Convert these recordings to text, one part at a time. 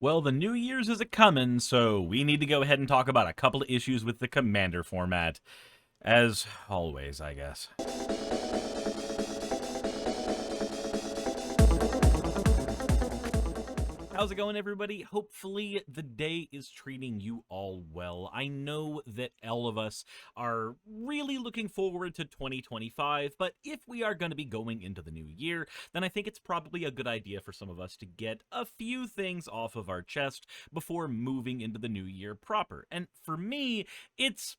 Well, the New Year's is a-comin', so we need to go ahead and talk about a couple of issues with the Commander format. As always, I guess. How's it going, everybody? Hopefully the day is treating you all well. I know that all of us are really looking forward to 2025, but if we are going to be going into the new year, then I think it's probably a good idea for some of us to get a few things off of our chest before moving into the new year proper. And for me, it's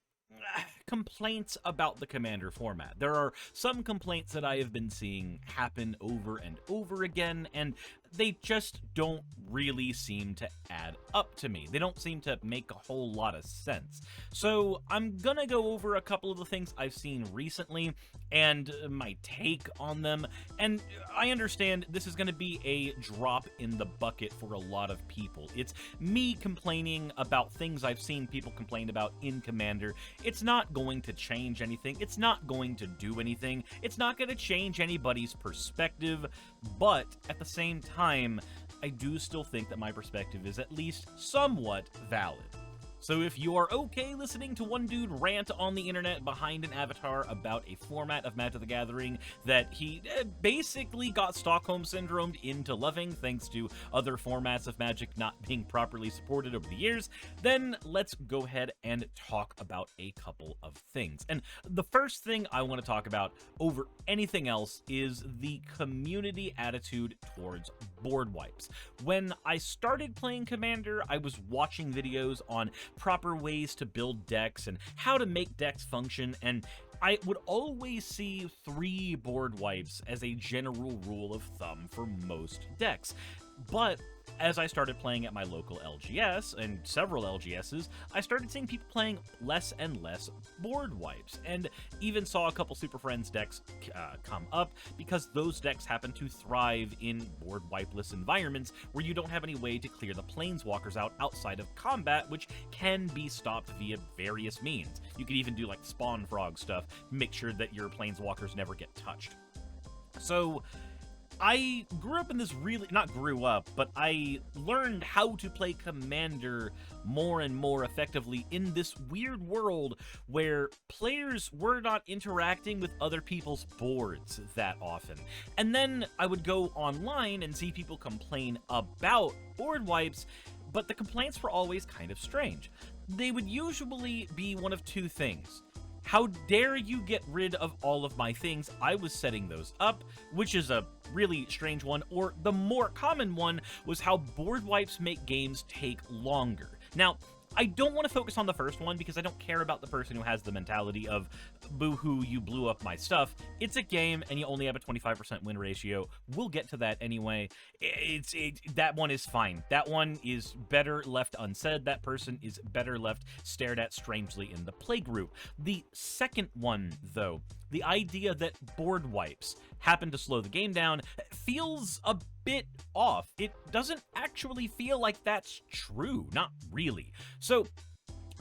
complaints about the Commander format. There are some complaints that I have been seeing happen over and over again, and they just don't really seem to add up to me. They don't seem to make a whole lot of sense. So I'm gonna go over a couple of the things I've seen recently and my take on them. And I understand this is gonna be a drop in the bucket for a lot of people. It's me complaining about things I've seen people complain about in Commander. It's not going to change anything. It's not going to do anything. It's not going to change anybody's perspective. But at the same time, I do still think that my perspective is at least somewhat valid. So if you are okay listening to one dude rant on the internet behind an avatar about a format of Magic the Gathering that he basically got Stockholm Syndromed into loving thanks to other formats of Magic not being properly supported over the years, then let's go ahead and talk about a couple of things. And the first thing I want to talk about over anything else is the community attitude towards board wipes. When I started playing Commander, I was watching videos on proper ways to build decks and how to make decks function, and I would always see 3 board wipes as a general rule of thumb for most decks. But as I started playing at my local LGS, and several LGSs, I started seeing people playing less and less board wipes, and even saw a couple Super Friends decks come up, because those decks happen to thrive in board wipeless environments, where you don't have any way to clear the planeswalkers out outside of combat, which can be stopped via various means. You could even do like spawn frog stuff, make sure that your planeswalkers never get touched. So I grew up in this not grew up, but I learned how to play Commander more and more effectively in this weird world where players were not interacting with other people's boards that often. And then I would go online and see people complain about board wipes, but the complaints were always kind of strange. They would usually be one of two things. How dare you get rid of all of my things? I was setting those up, which is a really strange one. Or the more common one was how board wipes make games take longer. Now, I don't want to focus on the first one because I don't care about the person who has the mentality of, boo-hoo, you blew up my stuff. It's a game, and you only have a 25% win ratio. We'll get to that anyway. That one is fine. That one is better left unsaid. That person is better left stared at strangely in the playgroup. The second one, though, the idea that board wipes happen to slow the game down feels a bit off. It doesn't actually feel like that's true. Not really. So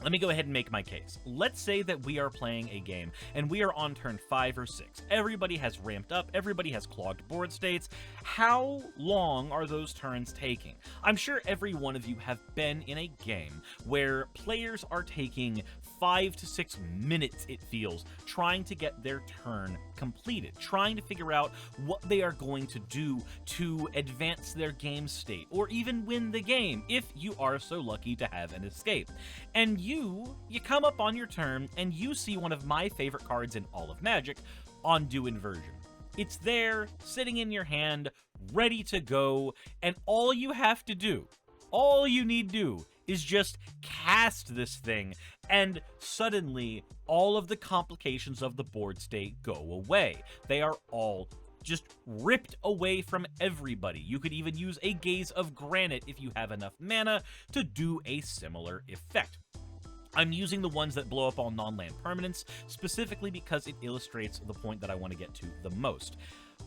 let me go ahead and make my case. Let's say that we are playing a game and we are on turn 5 or 6. Everybody has ramped up. Everybody has clogged board states. How long are those turns taking? I'm sure every one of you have been in a game where players are taking 5 to 6 minutes, it feels, trying to get their turn completed, trying to figure out what they are going to do to advance their game state, or even win the game, if you are so lucky to have an escape. And you come up on your turn, and you see one of my favorite cards in all of Magic, Undo Inversion. It's there, sitting in your hand, ready to go, and all you have to do, all you need to do, is just cast this thing, and suddenly all of the complications of the board state go away. They are all just ripped away from everybody. You could even use a Gaze of Granite if you have enough mana to do a similar effect. I'm using the ones that blow up all non-land permanents specifically because it illustrates the point that I want to get to the most.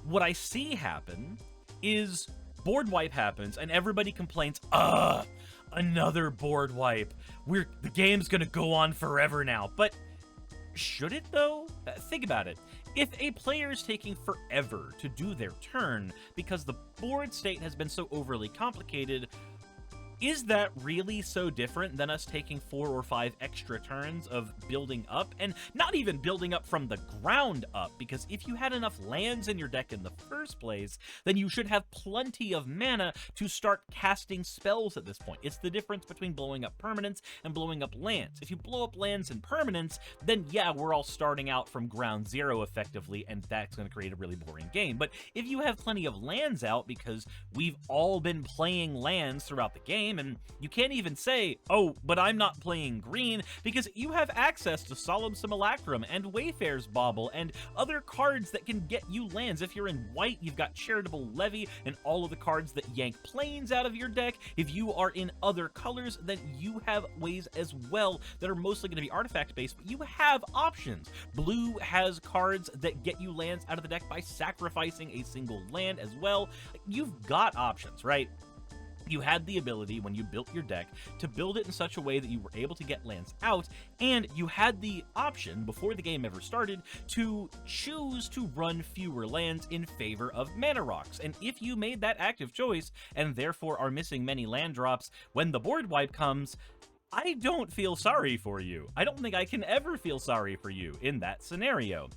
What I see happen is board wipe happens and everybody complains, another board wipe. The game's gonna go on forever now. But should it though? Think about it. If a player is taking forever to do their turn because the board state has been so overly complicated, is that really so different than us taking 4 or 5 extra turns of building up? And not even building up from the ground up, because if you had enough lands in your deck in the first place, then you should have plenty of mana to start casting spells at this point. It's the difference between blowing up permanents and blowing up lands. If you blow up lands and permanents, then yeah, we're all starting out from ground zero effectively, and that's going to create a really boring game. But if you have plenty of lands out, because we've all been playing lands throughout the game, and you can't even say, oh, but I'm not playing green, because you have access to Solemn Simulacrum and Wayfarer's Bauble and other cards that can get you lands. If you're in white, you've got Charitable Levy and all of the cards that yank planes out of your deck. If you are in other colors, then you have ways as well that are mostly going to be artifact based, but you have options. Blue has cards that get you lands out of the deck by sacrificing a single land as well. You've got options, right? You had the ability, when you built your deck, to build it in such a way that you were able to get lands out, and you had the option, before the game ever started, to choose to run fewer lands in favor of mana rocks. And if you made that active choice, and therefore are missing many land drops, when the board wipe comes, I don't feel sorry for you. I don't think I can ever feel sorry for you in that scenario.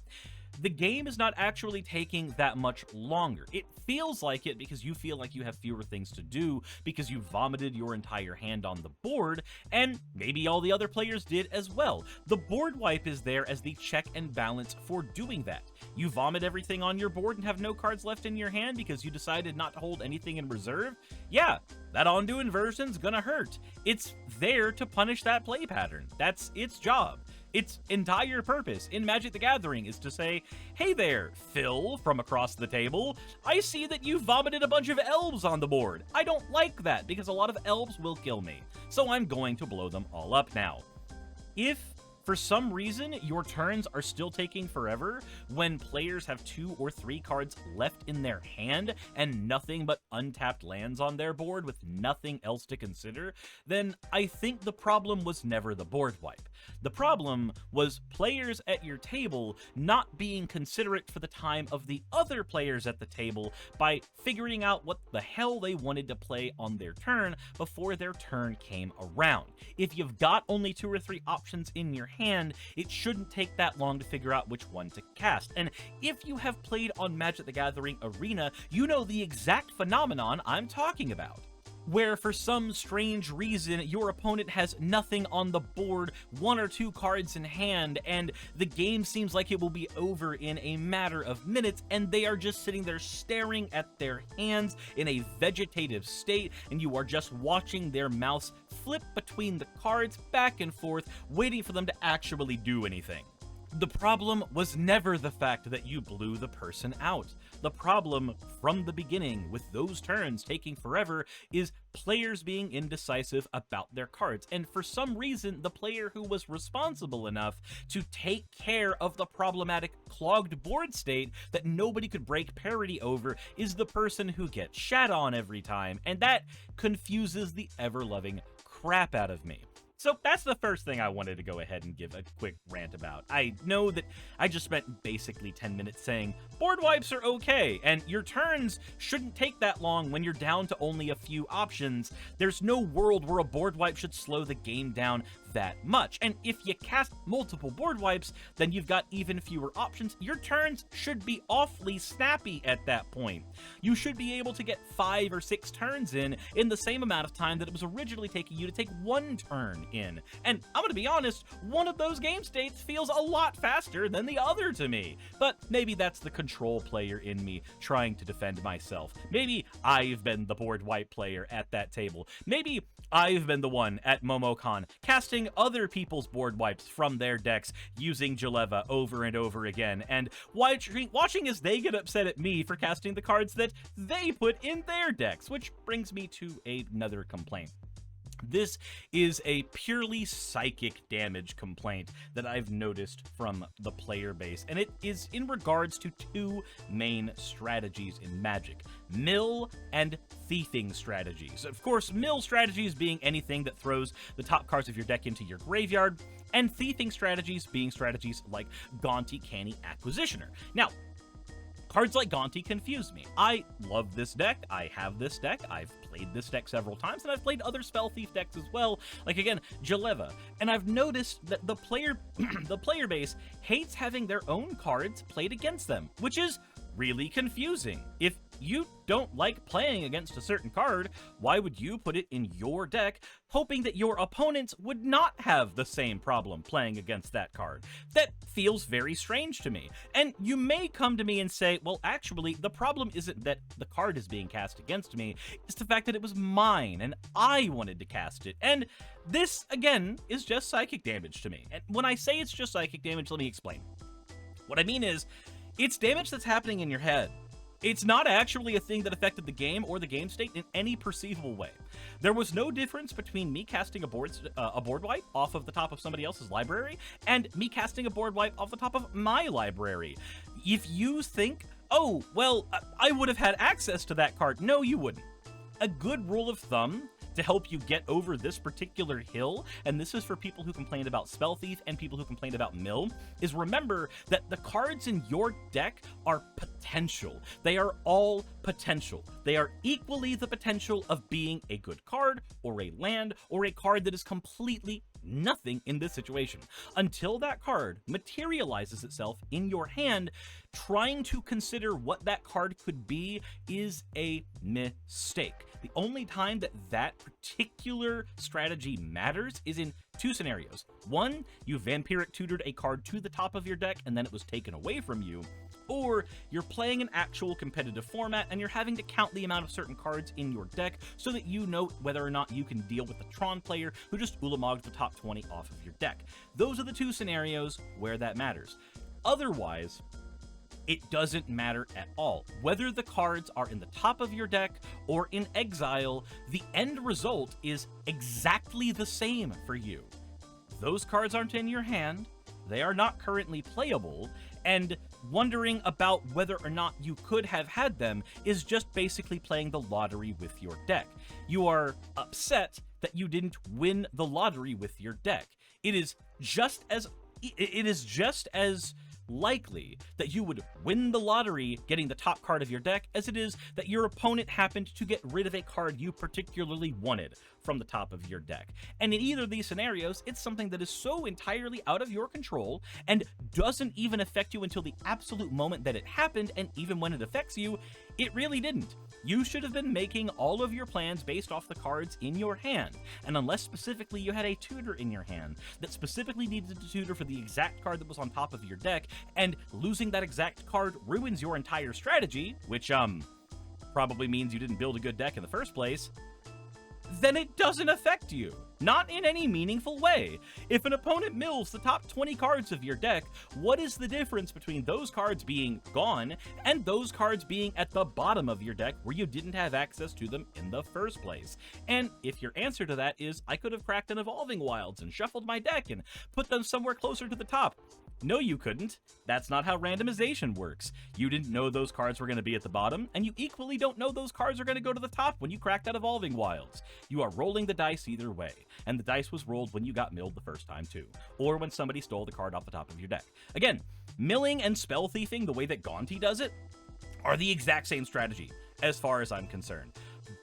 The game is not actually taking that much longer. It feels like it because you feel like you have fewer things to do because you vomited your entire hand on the board, and maybe all the other players did as well. The board wipe is there as the check and balance for doing that. You vomit everything on your board and have no cards left in your hand because you decided not to hold anything in reserve? Yeah, that on-do inversion's gonna hurt. It's there to punish that play pattern. That's its job. Its entire purpose in Magic the Gathering is to say, hey there, Phil from across the table, I see that you vomited a bunch of elves on the board. I don't like that because a lot of elves will kill me, so I'm going to blow them all up now. If for some reason your turns are still taking forever when players have 2 or 3 cards left in their hand and nothing but untapped lands on their board with nothing else to consider, then I think the problem was never the board wipe. The problem was players at your table not being considerate for the time of the other players at the table by figuring out what the hell they wanted to play on their turn before their turn came around. If you've got only 2 or 3 options in your hand, it shouldn't take that long to figure out which one to cast. And if you have played on Magic the Gathering Arena, you know the exact phenomenon I'm talking about, where for some strange reason your opponent has nothing on the board, 1 or 2 cards in hand, and the game seems like it will be over in a matter of minutes, and they are just sitting there staring at their hands in a vegetative state, and you are just watching their mouse flip between the cards back and forth, waiting for them to actually do anything. The problem was never the fact that you blew the person out. The problem from the beginning with those turns taking forever is players being indecisive about their cards. And for some reason, the player who was responsible enough to take care of the problematic clogged board state that nobody could break parity over is the person who gets shat on every time. And that confuses the ever-loving crap out of me. So that's the first thing I wanted to go ahead and give a quick rant about. I know that I just spent basically 10 minutes saying board wipes are okay, and your turns shouldn't take that long when you're down to only a few options. There's no world where a board wipe should slow the game down that much. And if you cast multiple board wipes, then you've got even fewer options. Your turns should be awfully snappy at that point. You should be able to get 5 or 6 turns in the same amount of time that it was originally taking you to take 1 turn in. And I'm gonna be honest, one of those game states feels a lot faster than the other to me. But maybe that's the control player in me trying to defend myself. Maybe I've been the board wipe player at that table. Maybe I've been the one at MomoCon casting other people's board wipes from their decks using Jaleva over and over again, and watching as they get upset at me for casting the cards that they put in their decks, which brings me to another complaint. This is a purely psychic damage complaint that I've noticed from the player base, and it is in regards to 2 main strategies in Magic: mill and thieving strategies. Of course, mill strategies being anything that throws the top cards of your deck into your graveyard, and thieving strategies being strategies like Gonti, Canny, Acquisitioner. Now, cards like Gonti confuse me. I love this deck. I have this deck. I've played played this deck several times, and I've played other Spell Thief decks as well, like, again, Jaleva, and I've noticed that the player base hates having their own cards played against them, which is really confusing. If you don't like playing against a certain card, why would you put it in your deck, hoping that your opponents would not have the same problem playing against that card? That feels very strange to me. And you may come to me and say, well, actually, the problem isn't that the card is being cast against me, it's the fact that it was mine, and I wanted to cast it. And this, again, is just psychic damage to me. And when I say it's just psychic damage, let me explain. What I mean is, it's damage that's happening in your head. It's not actually a thing that affected the game or the game state in any perceivable way. There was no difference between me casting a board wipe off of the top of somebody else's library and me casting a board wipe off the top of my library. If you think, oh, well, I would have had access to that card, no, you wouldn't. A good rule of thumb to help you get over this particular hill, and this is for people who complain about Spell Thief and people who complain about Mill, is remember that the cards in your deck are potential. They are all potential. They are equally the potential of being a good card, or a land, or a card that is completely nothing in this situation. Until that card materializes itself in your hand, trying to consider what that card could be is a mistake. The only time that that particular strategy matters is in two scenarios. One, you vampiric tutored a card to the top of your deck and then it was taken away from you. Or you're playing an actual competitive format and you're having to count the amount of certain cards in your deck so that you know whether or not you can deal with the Tron player who just Ulamogged the top 20 off of your deck. Those are the two scenarios where that matters. Otherwise, it doesn't matter at all. Whether the cards are in the top of your deck or in exile, the end result is exactly the same for you. Those cards aren't in your hand, they are not currently playable, and wondering about whether or not you could have had them is just basically playing the lottery with your deck. You are upset that you didn't win the lottery with your deck. It is just as likely that you would win the lottery getting the top card of your deck as it is that your opponent happened to get rid of a card you particularly wanted from the top of your deck. And in either of these scenarios, it's something that is so entirely out of your control and doesn't even affect you until the absolute moment that it happened, and even when it affects you, it really didn't. You should have been making all of your plans based off the cards in your hand, and unless specifically you had a tutor in your hand that specifically needed to tutor for the exact card that was on top of your deck, and losing that exact card ruins your entire strategy, which probably means you didn't build a good deck in the first place, then it doesn't affect you. Not in any meaningful way. If an opponent mills the top 20 cards of your deck, what is the difference between those cards being gone and those cards being at the bottom of your deck where you didn't have access to them in the first place? And if your answer to that is, I could have cracked an Evolving Wilds and shuffled my deck and put them somewhere closer to the top. No, you couldn't. That's not how randomization works. You didn't know those cards were going to be at the bottom, and you equally don't know those cards are going to go to the top when you crack that Evolving Wilds. You are rolling the dice either way, and the dice was rolled when you got milled the first time too, or when somebody stole the card off the top of your deck. Again, milling and spell thiefing the way that Gonti does it are the exact same strategy, as far as I'm concerned.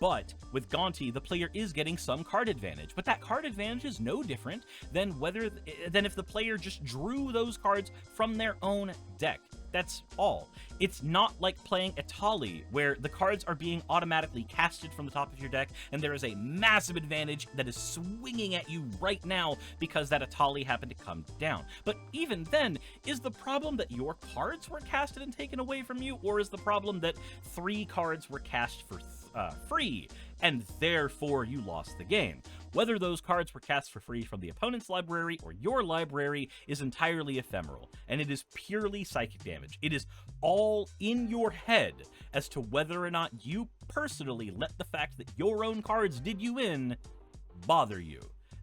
But with Gonti, the player is getting some card advantage, but that card advantage is no different than if the player just drew those cards from their own deck. That's all. It's not like playing Atali, where the cards are being automatically casted from the top of your deck, and there is a massive advantage that is swinging at you right now because that Atali happened to come down. But even then, is the problem that your cards were casted and taken away from you, or is the problem that 3 cards were cast for free, and therefore you lost the game? Whether those cards were cast for free from the opponent's library or your library is entirely ephemeral, and it is purely psychic damage. It is all in your head as to whether or not you personally let the fact that your own cards did you in bother you.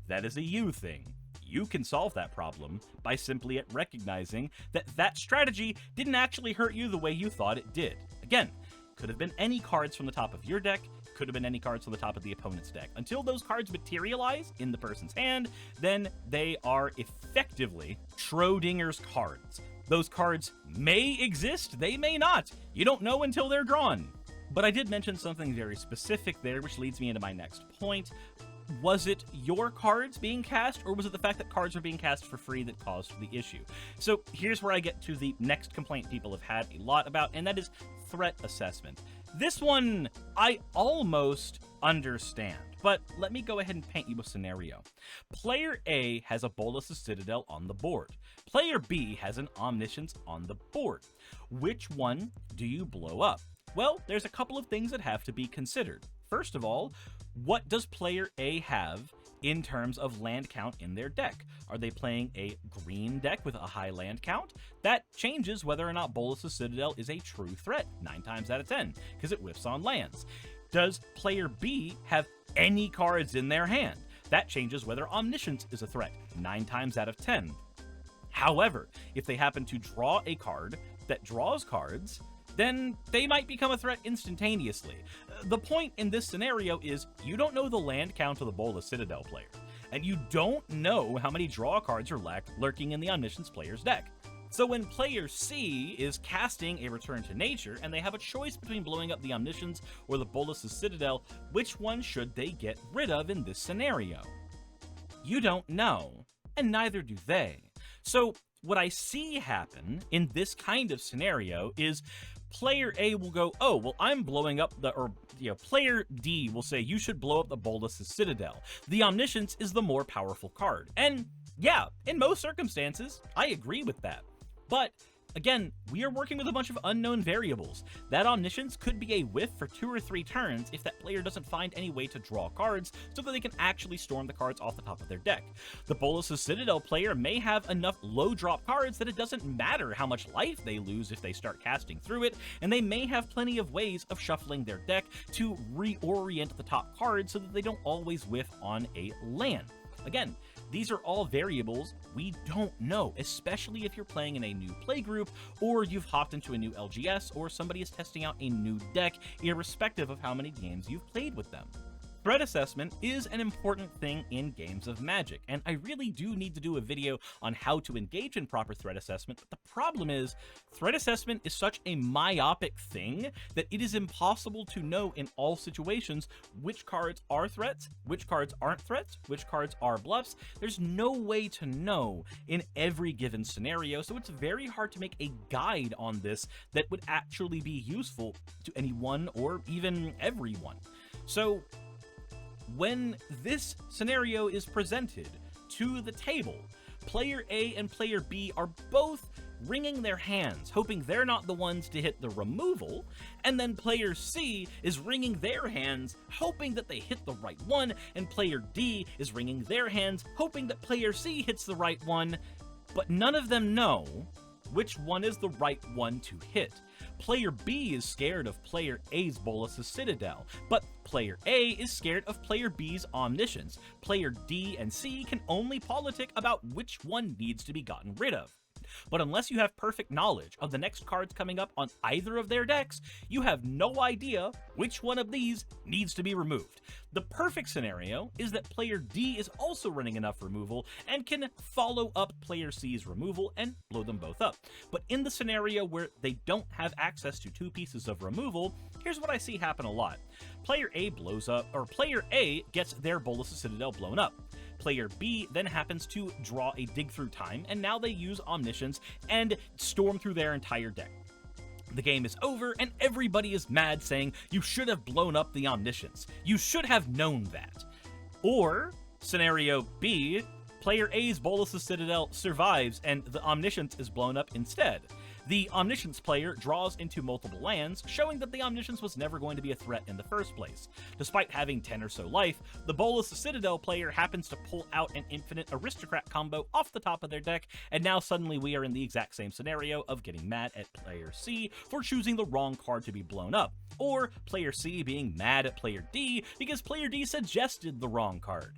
That is a you thing. You can solve that problem by simply recognizing that that strategy didn't actually hurt you the way you thought it did. Again, could have been any cards from the top of your deck, could have been any cards from the top of the opponent's deck. Until those cards materialize in the person's hand, then they are effectively Schrodinger's cards. Those cards may exist, they may not. You don't know until they're drawn. But I did mention something very specific there, which leads me into my next point. Was it your cards being cast, or was it the fact that cards were being cast for free that caused the issue? So here's where I get to the next complaint people have had a lot about, and that is threat assessment. This one I almost understand, but let me go ahead and paint you a scenario. Player A has a Bolas' Citadel on the board. Player B has an Omniscience on the board. Which one do you blow up? Well, there's a couple of things that have to be considered. First of all, what does player A have in terms of land count in their deck? Are they playing a green deck with a high land count? That changes whether or not Bolas' Citadel is a true threat 9 times out of 10, because it whiffs on lands. Does player B have any cards in their hand? That changes whether Omniscience is a threat 9 times out of 10. However, if they happen to draw a card that draws cards, then they might become a threat instantaneously. The point in this scenario is you don't know the land count of the Bolas Citadel player, and you don't know how many draw cards are lurking in the Omniscience player's deck. So when player C is casting a Return to Nature, and they have a choice between blowing up the Omniscience or the Bolas' Citadel, which one should they get rid of in this scenario? You don't know, and neither do they. So what I see happen in this kind of scenario is player A will go, oh, well, I'm blowing up player D will say, you should blow up the Bolas' Citadel. The Omniscience is the more powerful card. And yeah, in most circumstances, I agree with that. But again, we are working with a bunch of unknown variables. That Omniscience could be a whiff for 2 or 3 turns if that player doesn't find any way to draw cards so that they can actually storm the cards off the top of their deck. The Bolas' Citadel player may have enough low drop cards that it doesn't matter how much life they lose if they start casting through it, and they may have plenty of ways of shuffling their deck to reorient the top cards so that they don't always whiff on a land. Again, these are all variables we don't know, especially if you're playing in a new playgroup, or you've hopped into a new LGS, or somebody is testing out a new deck, irrespective of how many games you've played with them. Threat assessment is an important thing in games of Magic, and I really do need to do a video on how to engage in proper threat assessment, but the problem is, threat assessment is such a myopic thing that it is impossible to know in all situations which cards are threats, which cards aren't threats, which cards are bluffs. There's no way to know in every given scenario, so it's very hard to make a guide on this that would actually be useful to anyone or even everyone. So when this scenario is presented to the table, player A and player B are both wringing their hands, hoping they're not the ones to hit the removal, and then player C is wringing their hands, hoping that they hit the right one, and player D is wringing their hands, hoping that player C hits the right one, but none of them know which one is the right one to hit. Player B is scared of player A's Bolas' Citadel, but player A is scared of player B's Omniscience. Player D and C can only politic about which one needs to be gotten rid of. But unless you have perfect knowledge of the next cards coming up on either of their decks, you have no idea which one of these needs to be removed. The perfect scenario is that player D is also running enough removal and can follow up player C's removal and blow them both up. But in the scenario where they don't have access to 2 pieces of removal, here's what I see happen a lot. Player A blows up, or player A gets their Bolas' Citadel blown up. Player B then happens to draw a dig through time, and now they use Omniscience and storm through their entire deck. The game is over, and everybody is mad, saying, you should have blown up the Omniscience. You should have known that. Or, scenario B, player A's Bolas' Citadel survives, and the Omniscience is blown up instead. The Omniscience player draws into multiple lands, showing that the Omniscience was never going to be a threat in the first place. Despite having 10 or so life, the Bolas Citadel player happens to pull out an infinite aristocrat combo off the top of their deck, and now suddenly we are in the exact same scenario of getting mad at player C for choosing the wrong card to be blown up, or player C being mad at player D because player D suggested the wrong card.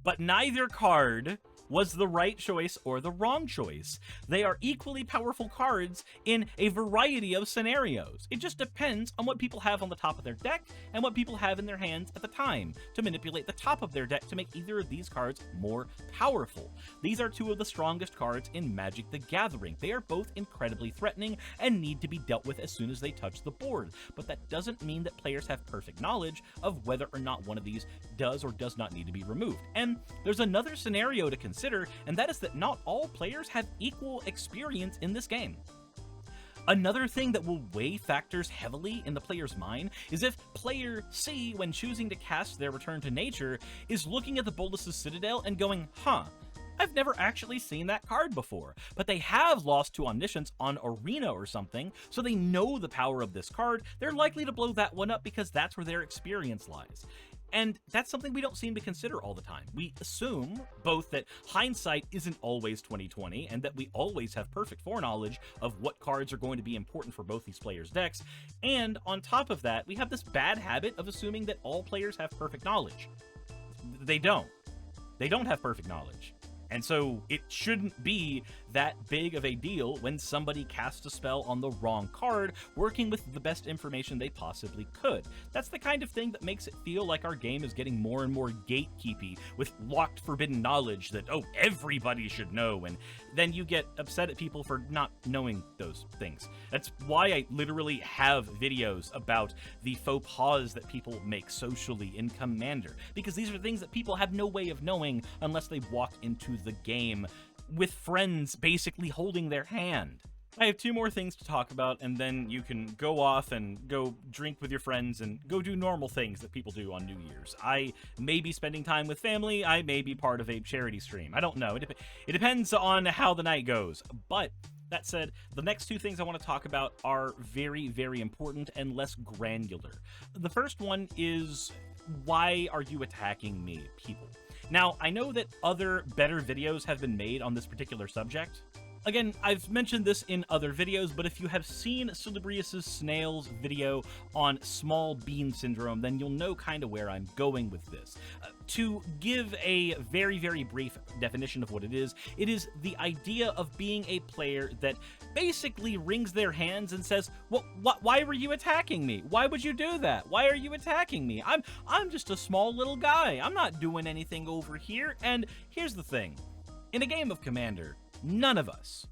But neither card was the right choice or the wrong choice. They are equally powerful cards in a variety of scenarios. It just depends on what people have on the top of their deck and what people have in their hands at the time to manipulate the top of their deck to make either of these cards more powerful. These are two of the strongest cards in Magic the Gathering. They are both incredibly threatening and need to be dealt with as soon as they touch the board, but that doesn't mean that players have perfect knowledge of whether or not one of these does or does not need to be removed. And there's another scenario to consider, and that is that not all players have equal experience in this game. Another thing that will weigh factors heavily in the player's mind is if player C, when choosing to cast their Return to Nature, is looking at the Bolas's Citadel and going, I've never actually seen that card before, but they have lost to Omniscience on Arena or something, so they know the power of this card. They're likely to blow that one up because that's where their experience lies. And that's something we don't seem to consider all the time. We assume both that hindsight isn't always 20/20 and that we always have perfect foreknowledge of what cards are going to be important for both these players' decks. And on top of that, we have this bad habit of assuming that all players have perfect knowledge. They don't. They don't have perfect knowledge. And so it shouldn't be that big of a deal when somebody casts a spell on the wrong card, working with the best information they possibly could. That's the kind of thing that makes it feel like our game is getting more and more gatekeepy, with locked forbidden knowledge that, everybody should know, and then you get upset at people for not knowing those things. That's why I literally have videos about the faux pas that people make socially in Commander, because these are things that people have no way of knowing unless they walk into the game with friends basically holding their hand. I have two more things to talk about, and then you can go off and go drink with your friends and go do normal things that people do on New Year's. I may be spending time with family, I may be part of a charity stream. I don't know. It depends on how the night goes. But that said, the next two things I want to talk about are very, very important and less granular. The first one is, why are you attacking me, people? Now, I know that other better videos have been made on this particular subject. Again, I've mentioned this in other videos, but if you have seen Salubrius's Snail's video on small bean syndrome, then you'll know kind of where I'm going with this. To give a very, very brief definition of what it is the idea of being a player that basically wrings their hands and says, well, why were you attacking me? Why would you do that? Why are you attacking me? I'm just a small little guy. I'm not doing anything over here. And here's the thing. In a game of Commander, none of us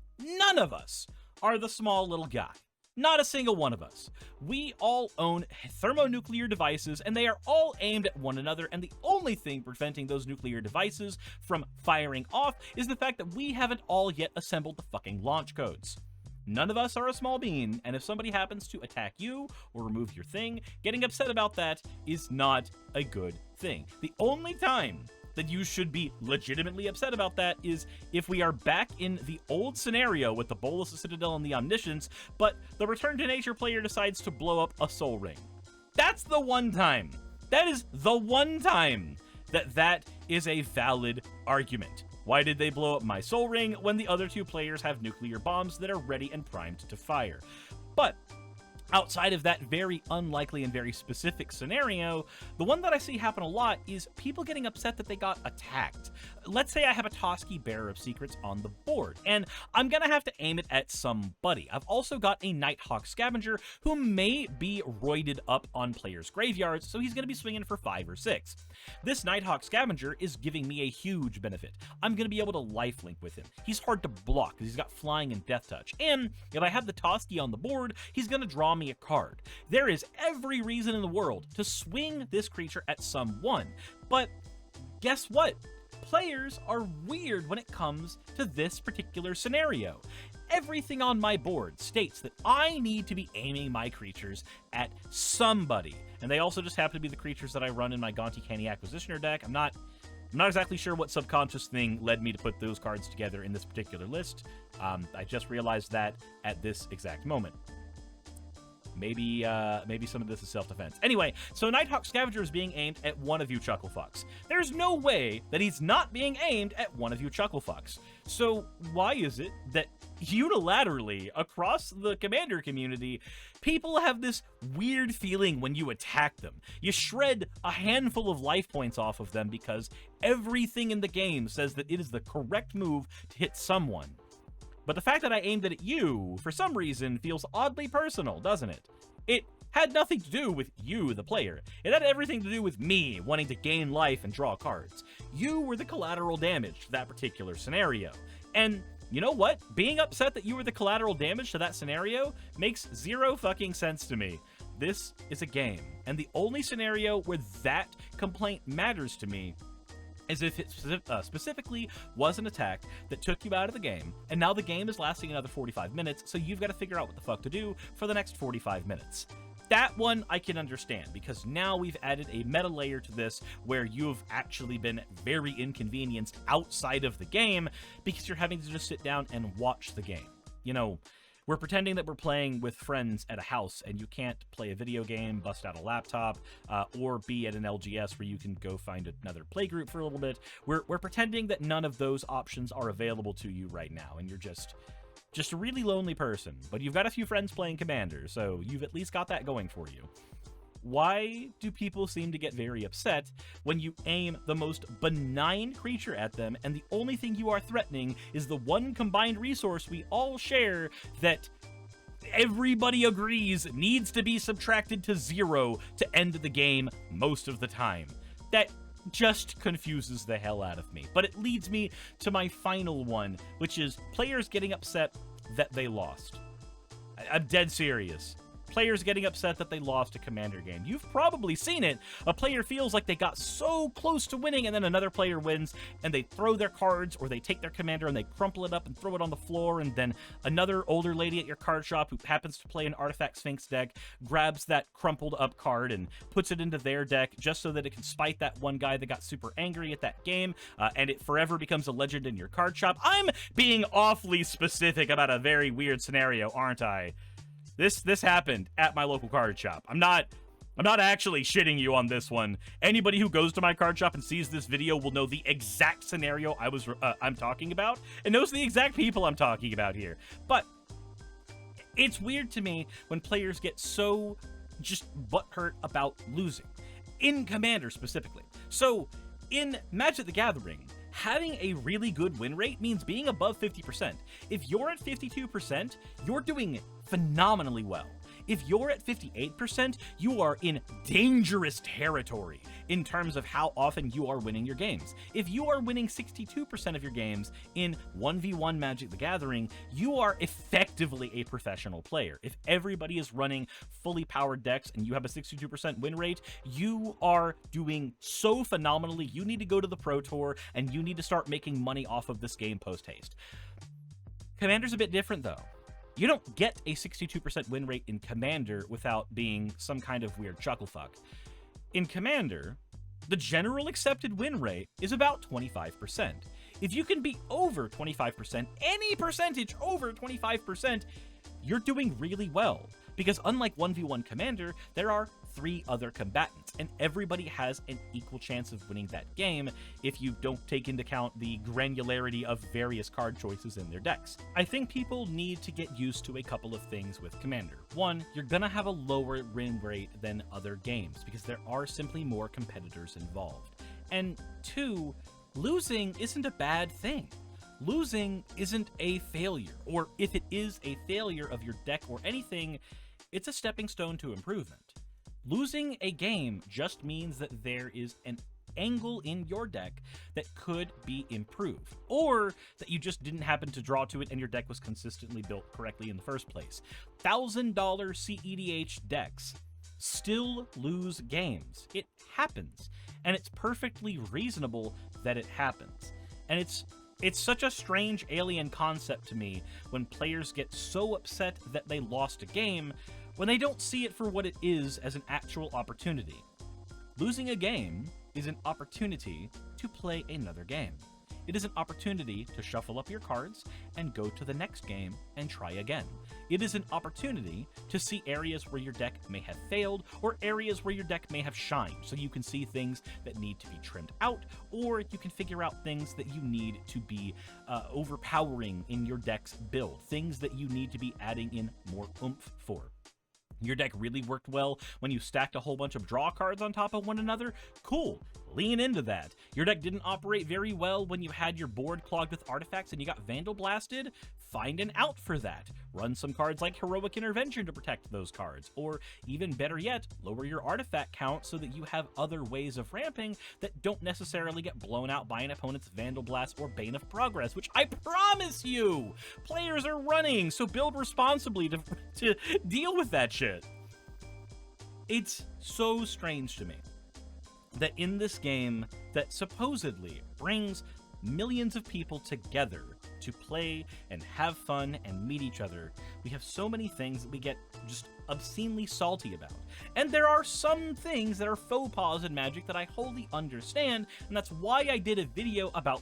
are the small little guy. Not a single one of us. We all own thermonuclear devices, and they are all aimed at one another, and the only thing preventing those nuclear devices from firing off is the fact that we haven't all yet assembled the fucking launch codes. None of us are a small bean, and if somebody happens to attack you or remove your thing, getting upset about that is not a good thing. The only time that you should be legitimately upset about that is if we are back in the old scenario with the Bolas, the Citadel, and the Omniscience, but the Return to Nature player decides to blow up a Soul Ring. That's the one time. That is the one time that is a valid argument. Why did they blow up my Soul Ring when the other two players have nuclear bombs that are ready and primed to fire? But outside of that very unlikely and very specific scenario, the one that I see happen a lot is people getting upset that they got attacked. Let's say I have a Toski Bearer of Secrets on the board, and I'm gonna have to aim it at somebody. I've also got a Nighthawk Scavenger who may be roided up on players' graveyards, so he's gonna be swinging for 5 or 6. This Nighthawk Scavenger is giving me a huge benefit. I'm gonna be able to lifelink with him. He's hard to block because he's got flying and death touch, and if I have the Toski on the board, he's gonna draw me a card. There is every reason in the world to swing this creature at someone, but guess what? Players are weird when it comes to this particular scenario. Everything on my board states that I need to be aiming my creatures at somebody, and they also just happen to be the creatures that I run in my Gonti Canny Acquisitioner deck. I'm not exactly sure what subconscious thing led me to put those cards together in this particular list. I just realized that at this exact moment. Maybe some of this is self-defense. Anyway, so Nighthawk Scavenger is being aimed at one of you chucklefucks. There's no way that he's not being aimed at one of you chucklefucks. So why is it that unilaterally across the Commander community, people have this weird feeling when you attack them? You shred a handful of life points off of them because everything in the game says that it is the correct move to hit someone. But the fact that I aimed it at you, for some reason, feels oddly personal, doesn't it? It had nothing to do with you, the player. It had everything to do with me wanting to gain life and draw cards. You were the collateral damage to that particular scenario. And you know what? Being upset that you were the collateral damage to that scenario makes zero fucking sense to me. This is a game, and the only scenario where that complaint matters to me is if it specifically was an attack that took you out of the game, and now the game is lasting another 45 minutes, so you've got to figure out what the fuck to do for the next 45 minutes. That one I can understand, because now we've added a meta layer to this where you've actually been very inconvenienced outside of the game because you're having to just sit down and watch the game. You know, we're pretending that we're playing with friends at a house, and you can't play a video game, bust out a laptop, or be at an LGS where you can go find another playgroup for a little bit. We're pretending that none of those options are available to you right now, and you're just a really lonely person. But you've got a few friends playing Commander, so you've at least got that going for you. Why do people seem to get very upset when you aim the most benign creature at them and the only thing you are threatening is the one combined resource we all share that everybody agrees needs to be subtracted to 0 to end the game most of the time? That just confuses the hell out of me. But it leads me to my final one, which is players getting upset that they lost. I'm dead serious. Players getting upset that they lost a Commander game. You've probably seen it. A player feels like they got so close to winning, and then another player wins, and they throw their cards, or they take their Commander and they crumple it up and throw it on the floor, and then another older lady at your card shop who happens to play an Artifact Sphinx deck grabs that crumpled up card and puts it into their deck just so that it can spite that one guy that got super angry at that game, and it forever becomes a legend in your card shop. I'm being awfully specific about a very weird scenario, aren't I? This happened at my local card shop. I'm not actually shitting you on this one. Anybody who goes to my card shop and sees this video will know the exact scenario I'm talking about, and knows the exact people I'm talking about here. But it's weird to me when players get so just butthurt about losing. In Commander specifically. So, in Magic the Gathering, having a really good win rate means being above 50%. If you're at 52%, you're doing phenomenally well. If you're at 58%, you are in dangerous territory in terms of how often you are winning your games. If you are winning 62% of your games in 1v1 Magic the Gathering, you are effectively a professional player. If everybody is running fully powered decks and you have a 62% win rate, you are doing so phenomenally. You need to go to the Pro Tour and you need to start making money off of this game post-haste. Commander's a bit different though. You don't get a 62% win rate in Commander without being some kind of weird chucklefuck. In Commander, the general accepted win rate is about 25%. If you can be over 25%, any percentage over 25%, you're doing really well. Because unlike 1v1 Commander, there are 3 other combatants, and everybody has an equal chance of winning that game if you don't take into account the granularity of various card choices in their decks. I think people need to get used to a couple of things with Commander. 1, you're gonna have a lower win rate than other games, because there are simply more competitors involved. And 2, losing isn't a bad thing. Losing isn't a failure, or if it is a failure of your deck or anything, it's a stepping stone to improvement. Losing a game just means that there is an angle in your deck that could be improved, or that you just didn't happen to draw to it and your deck was consistently built correctly in the first place. $1,000 CEDH decks still lose games. It happens, and it's perfectly reasonable that it happens. And it's such a strange alien concept to me when players get so upset that they lost a game when they don't see it for what it is as an actual opportunity. Losing a game is an opportunity to play another game. It is an opportunity to shuffle up your cards and go to the next game and try again. It is an opportunity to see areas where your deck may have failed or areas where your deck may have shined, so you can see things that need to be trimmed out, or you can figure out things that you need to be overpowering in your deck's build, things that you need to be adding in more oomph for. Your deck really worked well when you stacked a whole bunch of draw cards on top of one another? Cool. Lean into that. Your deck didn't operate very well when you had your board clogged with artifacts and you got Vandal Blasted? Find an out for that. Run some cards like Heroic Intervention to protect those cards. Or even better yet, lower your artifact count so that you have other ways of ramping that don't necessarily get blown out by an opponent's Vandal Blast or Bane of Progress, which I promise you, players are running, so build responsibly to deal with that shit. It's so strange to me that in this game that supposedly brings millions of people together to play and have fun and meet each other, we have so many things that we get just obscenely salty about. And there are some things that are faux pas in Magic that I wholly understand, and that's why I did a video about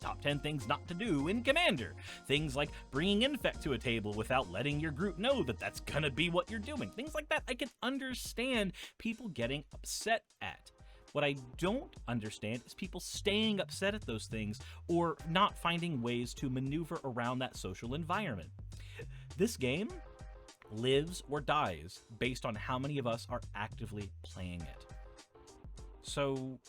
top 10 things not to do in Commander. Things like bringing Infect to a table without letting your group know that that's gonna be what you're doing. Things like that I can understand people getting upset at. What I don't understand is people staying upset at those things or not finding ways to maneuver around that social environment. This game lives or dies based on how many of us are actively playing it. So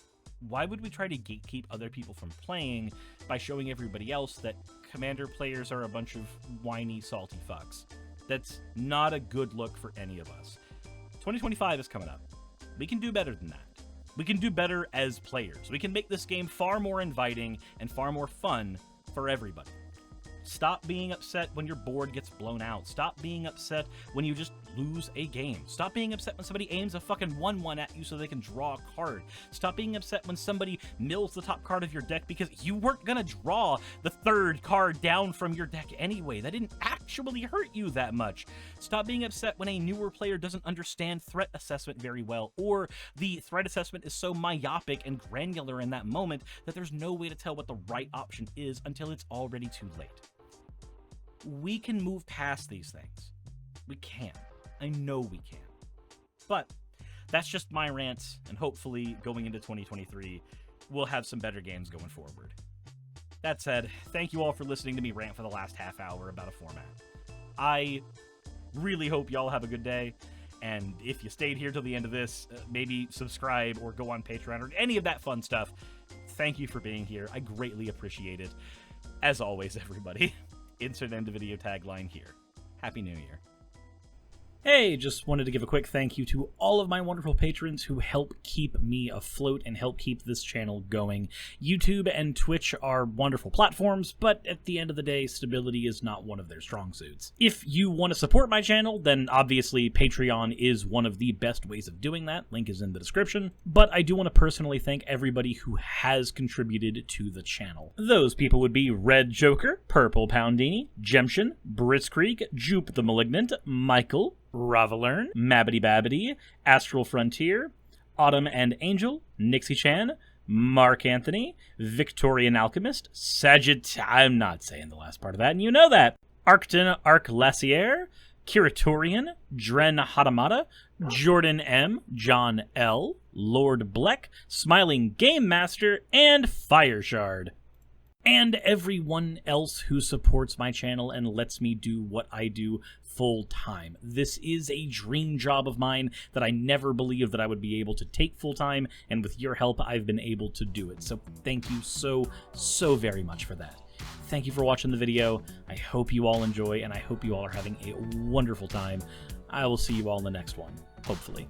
why would we try to gatekeep other people from playing by showing everybody else that Commander players are a bunch of whiny, salty fucks? That's not a good look for any of us. 2025 is coming up. We can do better than that. We can do better as players. We can make this game far more inviting and far more fun for everybody. Stop being upset when your board gets blown out. Stop being upset when you just lose a game. Stop being upset when somebody aims a fucking 1/1 at you so they can draw a card. Stop being upset when somebody mills the top card of your deck because you weren't gonna draw the third card down from your deck anyway. That didn't actually hurt you that much. Stop being upset when a newer player doesn't understand threat assessment very well, or the threat assessment is so myopic and granular in that moment that there's no way to tell what the right option is until it's already too late. We can move past these things. We can. I know we can. But that's just my rant, and hopefully going into 2023, we'll have some better games going forward. That said, thank you all for listening to me rant for the last half hour about a format. I really hope y'all have a good day, and if you stayed here till the end of this, maybe subscribe or go on Patreon or any of that fun stuff. Thank you for being here. I greatly appreciate it. As always, everybody. Insert end of video tagline here. Happy New Year. Hey, just wanted to give a quick thank you to all of my wonderful patrons who help keep me afloat and help keep this channel going. YouTube and Twitch are wonderful platforms, but at the end of the day, stability is not one of their strong suits. If you want to support my channel, then obviously Patreon is one of the best ways of doing that. Link is in the description. But I do want to personally thank everybody who has contributed to the channel. Those people would be Red Joker, Purple Poundini, Jemshin, Britzkrieg, Jupe the Malignant, Michael, Ravelern, Mabbity Babbity, Astral Frontier, Autumn and Angel, Nixie Chan, Mark Anthony, Victorian Alchemist, I'm not saying the last part of that, and you know that, Arcton Arclacier, Kiratorian, Dren Hadamata, Jordan M, John L, Lord Bleck, Smiling Game Master, and Fireshard. And everyone else who supports my channel and lets me do what I do full time. This is a dream job of mine that I never believed that I would be able to take full time, and with your help, I've been able to do it. So thank you so very much for that. Thank you for watching the video. I hope you all enjoy, and I hope you all are having a wonderful time. I will see you all in the next one, hopefully.